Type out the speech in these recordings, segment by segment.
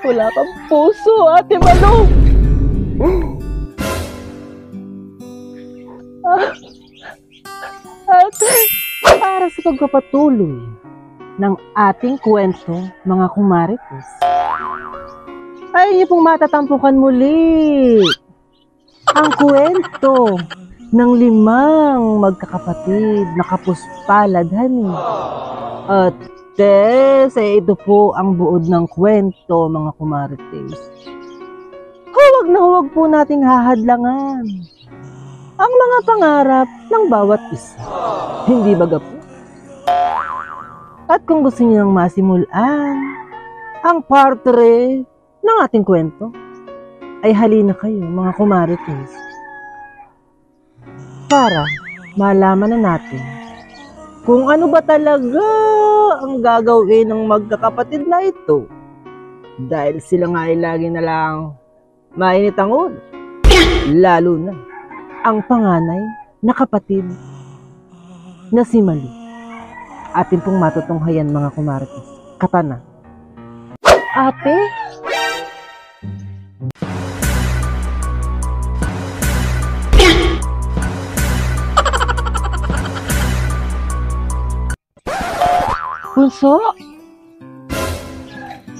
Wala kang puso, Ate Malu. Ate, Para sa pagpapatuloy ng ating kwento, mga kumarites, ay niyo pong matatampukan muli ang kwento ng 5 magkakapatid na kapuspalad, honey. At ito po ang buod ng kwento, mga kumarites. Huwag na huwag po nating hahadlangan ang mga pangarap ng bawat isa. Hindi baga po? At kung gusto niyo nang masimulan ang part 3 ng ating kwento, ay halina kayo, mga kumarites, para malaman na natin kung ano ba talaga ang gagawin ng magkakapatid na ito. Dahil sila nga ay lagi na lang mainit ang ulo, lalo na ang panganay na kapatid na si Malu. Atin pong matutunghayan, mga kumarites. Katana. Ate? Bunso?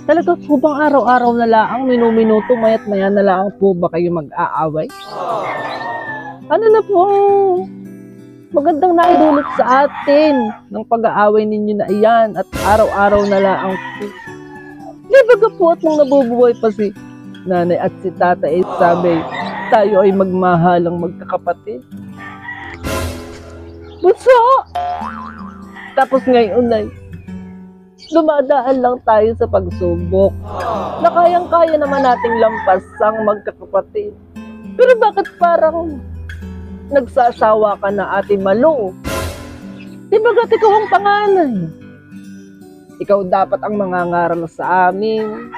Talaga po bang araw-araw na laang, minuminuto, mayat-maya na laang po ba kayo mag-aaway? Ano na po magandang naidulot sa atin ng pag-aaway ninyo na iyan at araw-araw na laang po? Di baga po at nung nabubuhay pa si nanay at si tatay, sabi, tayo ay magmahalang magkakapatid. Bunso! Tapos ngayon ay dumadaan lang tayo sa pagsubok na kayang-kaya naman nating lampasang magkakapatid. Pero bakit parang nagsasawa ka na, Ate Malu? Di ba ikaw ang panganay? Ikaw dapat ang mangangaral sa amin.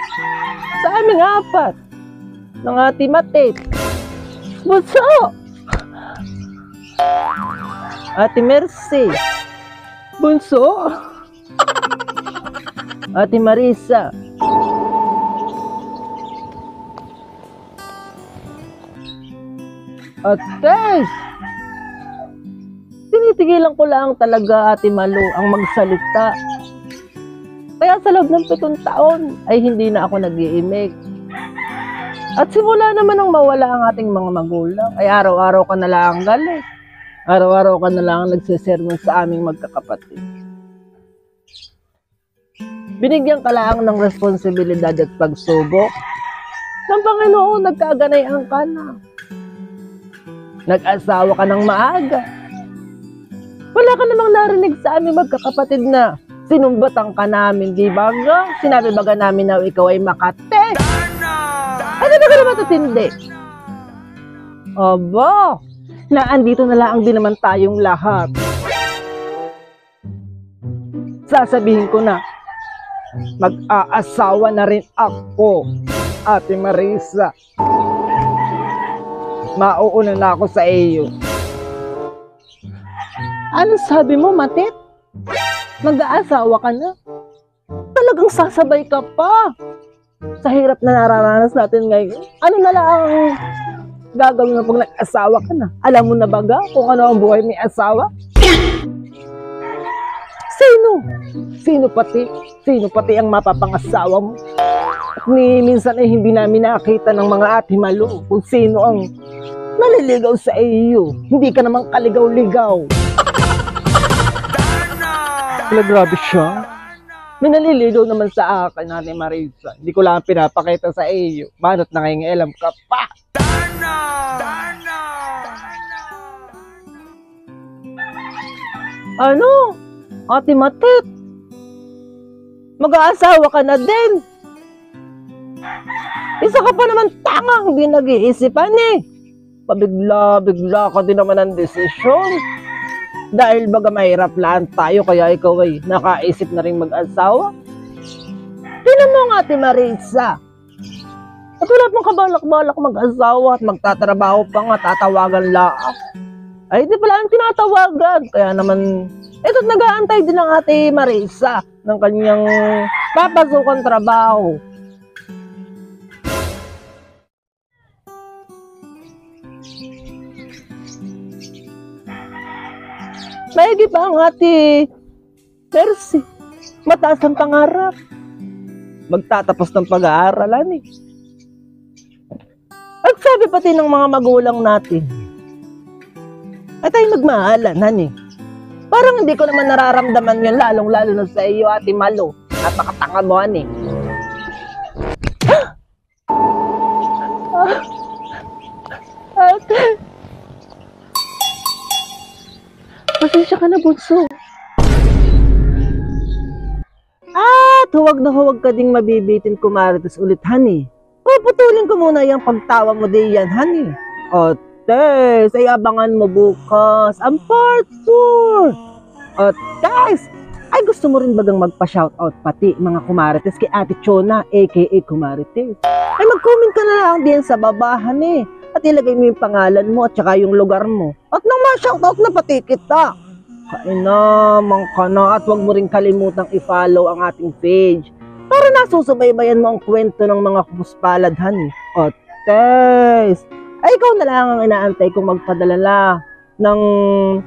Sa aming 4 ng Ate Matit. Bunso! Ate Mercy. Bunso! Ate Marisa. Ate! Tinitigilan ko lang talaga, Ate Malu, ang magsalita. Kaya sa loob ng 7 taon ay hindi na ako nag-iimik. At simula naman nang mawala ang ating mga magulang, ay araw-araw ka na lang galit. Araw-araw ka na lang nagsisermon sa aming magkakapatid. Binigyan ka lang ng responsibilidad at pagsubok ng Panginoon, nagkaganayang ka na. Nag-asawa ka ng maaga. Wala ka namang narinig sa aming magkakapatid na sinumbatan ka namin, di ba? Sinabi baga namin na ikaw ay Makate? Ano ba ka naman tutindi? Aba, naandito na lang din naman tayong lahat. Sasabihin ko na, mag-aasawa na rin ako, Ate Marisa. Mauuna na ako sa iyo. Ano sabi mo, Matit? Mag-aasawa ka na? Talagang sasabay ka pa sa hirap na nararanas natin ngayon. Ano na lang ang gagawin mo pag nag-asawa ka na? Alam mo na baga kung ano ang buhay may asawa? Sino pati ang mapapangasawa mo? At minsan ay hindi namin nakita ng mga Ate Malu kung sino ang naliligaw sa iyo. Hindi ka namang kaligaw-ligaw. Wala, grabe siya. May naliligaw naman sa akin, Ate Marisa. Hindi ko lang pinapakita sa iyo. Mano't nangingialam ka pa. Ano? Ate Matit, mag-aasawa ka na din. Isa ka pa naman tanga, hindi nag-iisipan eh. Pabigla-bigla ka din naman ng desisyon. Dahil baga mahirap lang tayo, kaya ikaw ay nakaisip na rin mag-asawa. Tingnan mo nga, Ate Marisa. At wala pang kabalak-balak mag-asawa at magtatrabaho pa nga, tatawagan laang. Ay, di pala ang tinatawagan. Kaya naman, ito't nag-aantay din ng Ate Marisa ng kanyang papasukang trabaho. Maigi pa ang ate Mercy. Mataas ang pangarap. Magtatapos ng pag-aaralan eh. At sabi pati ng mga magulang natin, at ay magmahalan, honey. Parang hindi ko naman nararamdaman yun, lalong-lalo na sa iyo, ate Malo. Napakatanga mo, honey. Ate. Pasensya ka na, bunso. At huwag na huwag ka ding mabibitin kumarites ulit, honey. Puputulin ko muna yung pagtawa mo diyan, honey. O, Tess, ay abangan mo bukas ang part 4. O, Tess, ay gusto mo rin bagang magpa-shoutout pati mga kumarites kay Ate Chona, aka Kumarites. Ay mag-comment ka na lang din sa baba, honey. At ilagay mo yung pangalan mo at saka yung lugar mo. At nang ma-shoutout na pati kita. Kainamang ka na at huwag mo rin kalimutang i-follow ang ating page para nasusubaybayan mo ang kwento ng mga kupuspalad, honey. O, Tess, ay ikaw na lang ang inaantay kong magpadala ng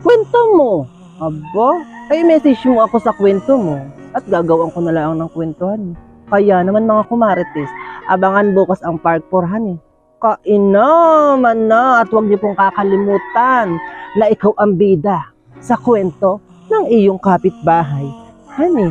kwento mo. Aba, ay message mo ako sa kwento mo at gagawin ko na lang ng kwentuhan. Kaya naman mga kumarites, abangan bukas ang part 4, honey. Kainaman na at huwag niyo pong kakalimutan na ikaw ang bida sa kwento ng iyong kapitbahay. Honey.